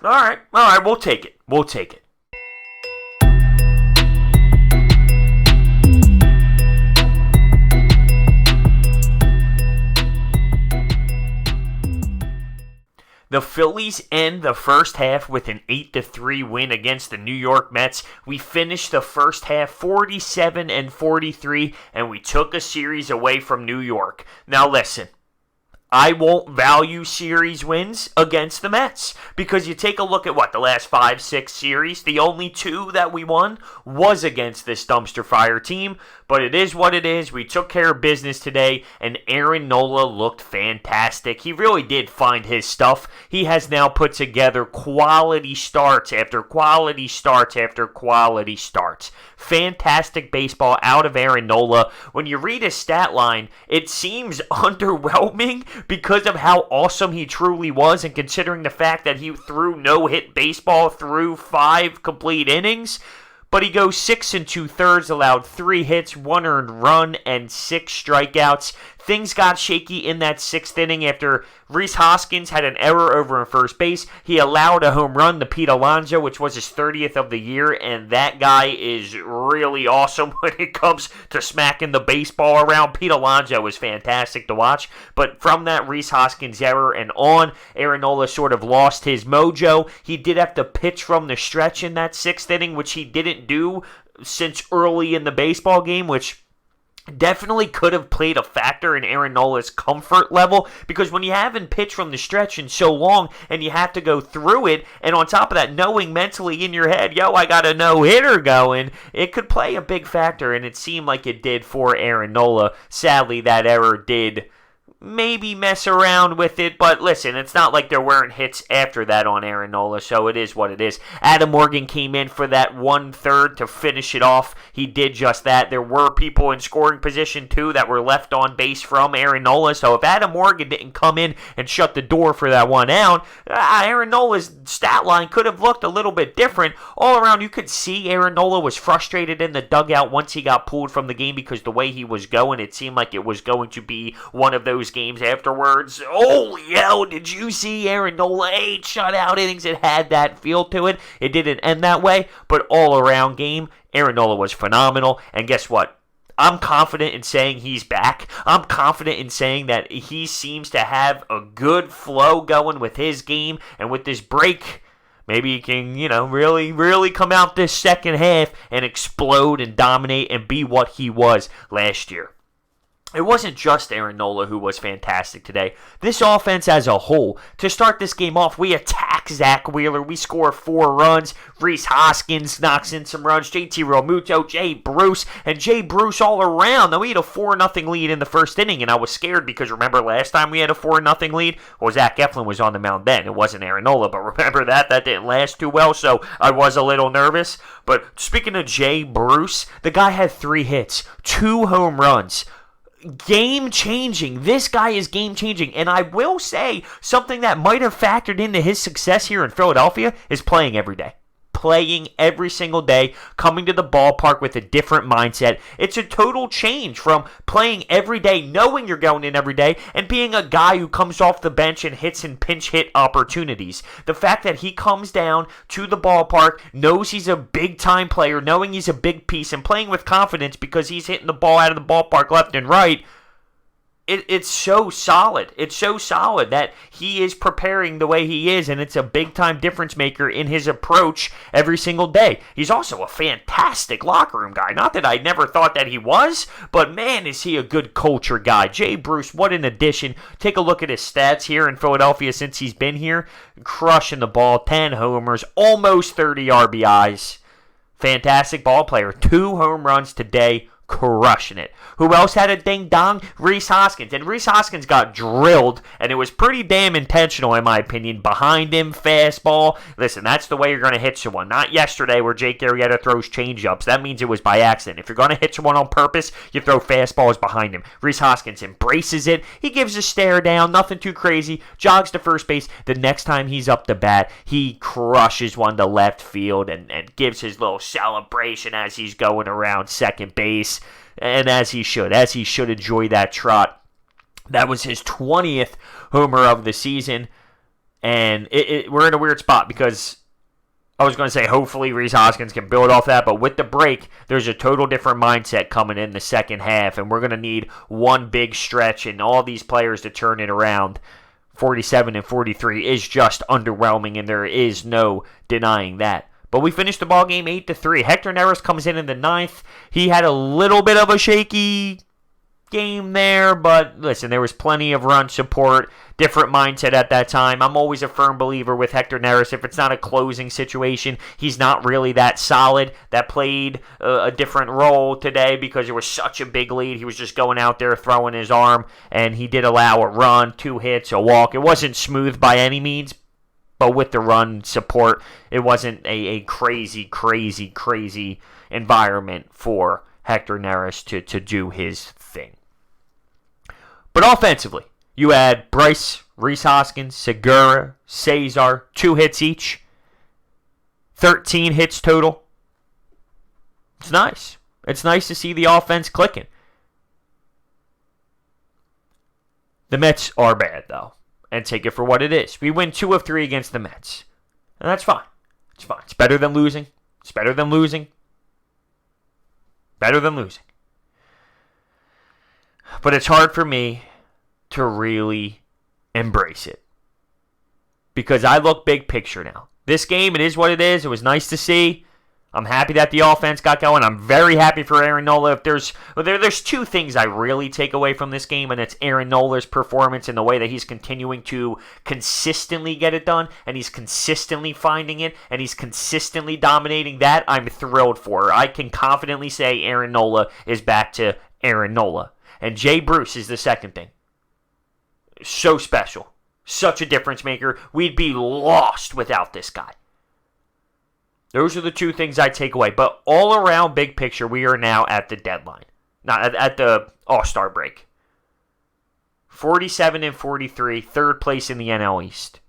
All right, we'll take it. We'll take it. The Phillies end the first half with an 8-3 win against the New York Mets. We finished the first half 47-43, and we took a series away from New York. Now listen, I won't value series wins against the Mets because you take a look at the last 5-6 series, the only 2 that we won was against this dumpster fire team, but it is what it is. We took care of business today, and Aaron Nola looked fantastic. He really did find his stuff. He has now put together quality starts after quality starts after quality starts. Fantastic baseball out of Aaron Nola. When you read his stat line, it seems underwhelming because of how awesome he truly was, and considering the fact that he threw no-hit baseball through 5 complete innings. But he goes 6 2/3, allowed 3 hits, 1 earned run, and 6 strikeouts. Things got shaky in that 6th inning after Rhys Hoskins had an error over in first base. He allowed a home run to Pete Alonso, which was his 30th of the year, and that guy is really awesome when it comes to smacking the baseball around. Pete Alonso is fantastic to watch, but from that Rhys Hoskins error and on, Aaron Nola sort of lost his mojo. He did have to pitch from the stretch in that 6th inning, which he didn't do since early in the baseball game, which definitely could have played a factor in Aaron Nola's comfort level, because when you haven't pitched from the stretch in so long and you have to go through it, and on top of that, knowing mentally in your head, I got a no-hitter going, it could play a big factor, and it seemed like it did for Aaron Nola. Sadly, that error did maybe mess around with it, but listen, it's not like there weren't hits after that on Aaron Nola, so it is what it is. Adam Morgan came in for that 1/3 to finish it off. He did just that. There were people in scoring position too that were left on base from Aaron Nola, so if Adam Morgan didn't come in and shut the door for that one out, Aaron Nola's stat line could have looked a little bit different. All around, you could see Aaron Nola was frustrated in the dugout once he got pulled from the game, because the way he was going, it seemed like it was going to be one of those games afterwards. Holy hell, did you see Aaron Nola 8 shutout innings? It had that feel to it. It didn't end that way, but all around game, Aaron Nola was phenomenal. And guess what? I'm confident in saying he's back. I'm confident in saying that he seems to have a good flow going with his game, and with this break, maybe he can, really come out this second half and explode and dominate and be what he was last year. It wasn't just Aaron Nola who was fantastic today. This offense as a whole, to start this game off, we attack Zach Wheeler. We score 4 runs. Rhys Hoskins knocks in some runs. JT Realmuto, Jay Bruce, and Jay Bruce all around. Now, we had a 4-0 lead in the first inning, and I was scared because remember last time we had a 4-0 lead? Well, Zach Eflin was on the mound then. It wasn't Aaron Nola, but remember that didn't last too well, so I was a little nervous. But speaking of Jay Bruce, the guy had 3 hits, 2 home runs. Game-changing. This guy is game-changing. And I will say, something that might have factored into his success here in Philadelphia is playing every day. Playing every single day, coming to the ballpark with a different mindset. It's a total change from playing every day, knowing you're going in every day, and being a guy who comes off the bench and hits in pinch hit opportunities. The fact that he comes down to the ballpark, knows he's a big-time player, knowing he's a big piece, and playing with confidence because he's hitting the ball out of the ballpark left and right, It's so solid. It's so solid that he is preparing the way he is, and it's a big-time difference maker in his approach every single day. He's also a fantastic locker room guy. Not that I never thought that he was, but man, is he a good culture guy. Jay Bruce, what an addition. Take a look at his stats here in Philadelphia since he's been here. Crushing the ball, 10 homers, almost 30 RBIs. Fantastic ball player. 2 home runs today. Crushing it. Who else had a ding-dong? Rhys Hoskins. And Rhys Hoskins got drilled, and it was pretty damn intentional, in my opinion. Behind him, fastball. Listen, that's the way you're going to hit someone. Not yesterday where Jake Arrieta throws changeups. That means it was by accident. If you're going to hit someone on purpose, you throw fastballs behind him. Rhys Hoskins embraces it. He gives a stare down. Nothing too crazy. Jogs to first base. The next time he's up to bat, he crushes one to left field and gives his little celebration as he's going around second base. And as he should enjoy that trot. That was his 20th homer of the season. And we're in a weird spot because I was going to say hopefully Rhys Hoskins can build off that, but with the break, there's a total different mindset coming in the second half, and we're going to need one big stretch and all these players to turn it around. 47 and 43 is just underwhelming, and there is no denying that. But we finished the ball game 8-3. Hector Neris comes in the ninth. He had a little bit of a shaky game there, but listen, there was plenty of run support, different mindset at that time. I'm always a firm believer with Hector Neris. If it's not a closing situation, he's not really that solid. That played a different role today because it was such a big lead. He was just going out there throwing his arm, and he did allow a run, 2 hits, a walk. It wasn't smooth by any means, but with the run support, it wasn't a crazy environment for Hector Neris to do his thing. But offensively, you had Bryce, Rhys Hoskins, Segura, Cesar, 2 hits each. 13 hits total. It's nice. It's nice to see the offense clicking. The Mets are bad, though. And take it for what it is. We win 2 of 3 against the Mets. And that's fine. It's fine. It's better than losing. It's better than losing. Better than losing. But it's hard for me to really embrace it. Because I look big picture now. This game, it is what it is. It was nice to see. I'm happy that the offense got going. I'm very happy for Aaron Nola. If there's 2 things I really take away from this game, and it's Aaron Nola's performance and the way that he's continuing to consistently get it done, and he's consistently finding it, and he's consistently dominating. That I'm thrilled for. I can confidently say Aaron Nola is back to Aaron Nola. And Jay Bruce is the second thing. So special. Such a difference maker. We'd be lost without this guy. Those are the 2 things I take away. But all around, big picture, we are now at the deadline. Not at the All-Star break. 47 and 43, 3rd place in the NL East.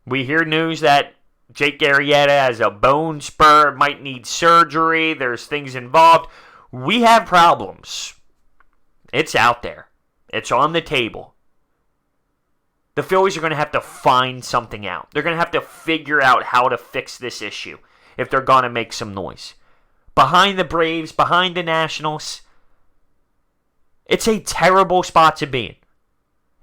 We hear news that Jake Arrieta has a bone spur, might need surgery. There's things involved. We have problems. It's out there. It's on the table. The Phillies are going to have to find something out. They're going to have to figure out how to fix this issue if they're going to make some noise. Behind the Braves, behind the Nationals, it's a terrible spot to be in.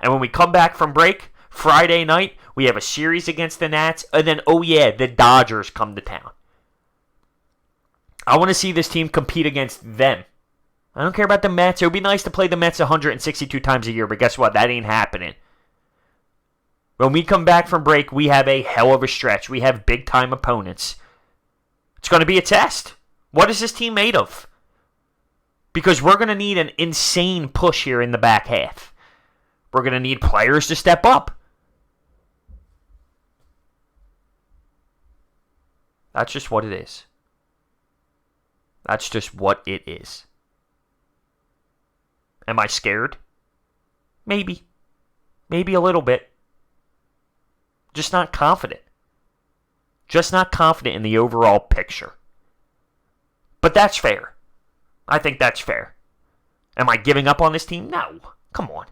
And when we come back from break, Friday night, we have a series against the Nats, and then, the Dodgers come to town. I want to see this team compete against them. I don't care about the Mets. It would be nice to play the Mets 162 times a year, but guess what? That ain't happening. When we come back from break, we have a hell of a stretch. We have big-time opponents. It's going to be a test. What is this team made of? Because we're going to need an insane push here in the back half. We're going to need players to step up. That's just what it is. That's just what it is. Am I scared? Maybe. Maybe a little bit. Just not confident. Just not confident in the overall picture. But that's fair. I think that's fair. Am I giving up on this team? No. Come on.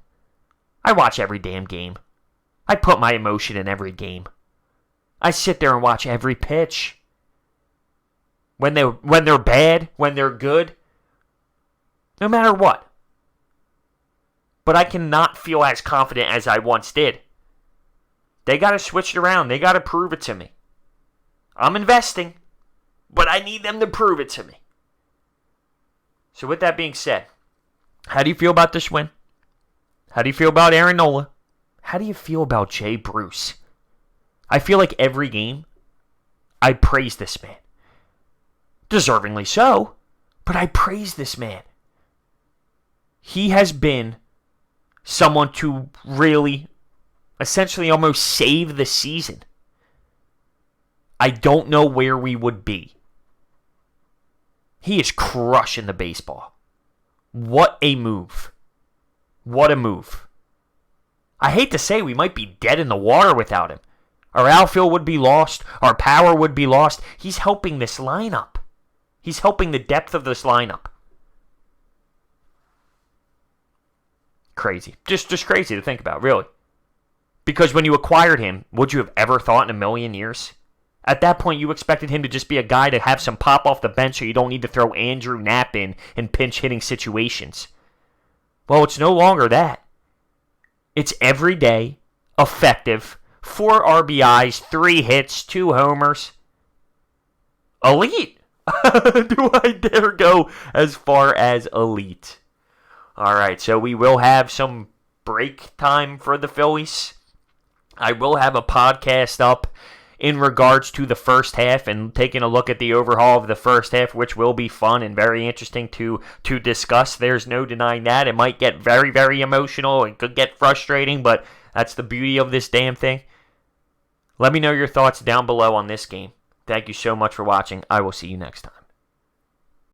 I watch every damn game. I put my emotion in every game. I sit there and watch every pitch. When they're bad, when they're good. No matter what. But I cannot feel as confident as I once did. They got to switch it around. They got to prove it to me. I'm investing, but I need them to prove it to me. So with that being said, how do you feel about this win? How do you feel about Aaron Nola? How do you feel about Jay Bruce? I feel like every game, I praise this man. Deservingly so, but I praise this man. He has been someone to really, essentially almost save the season. I don't know where we would be. He is crushing the baseball. What a move. What a move. I hate to say we might be dead in the water without him. Our outfield would be lost. Our power would be lost. He's helping this lineup. He's helping the depth of this lineup. Crazy. Just crazy to think about, really. Because when you acquired him, would you have ever thought in a million years? At that point, you expected him to just be a guy to have some pop off the bench so you don't need to throw Andrew Knapp in pinch hitting situations. Well, it's no longer that. It's everyday, effective, 4 RBIs, 3 hits, 2 homers. Elite. Do I dare go as far as elite? All right, so we will have some break time for the Phillies. I will have a podcast up in regards to the first half and taking a look at the overhaul of the first half, which will be fun and very interesting to discuss. There's no denying that. It might get very, very emotional. It could get frustrating, but that's the beauty of this damn thing. Let me know your thoughts down below on this game. Thank you so much for watching. I will see you next time.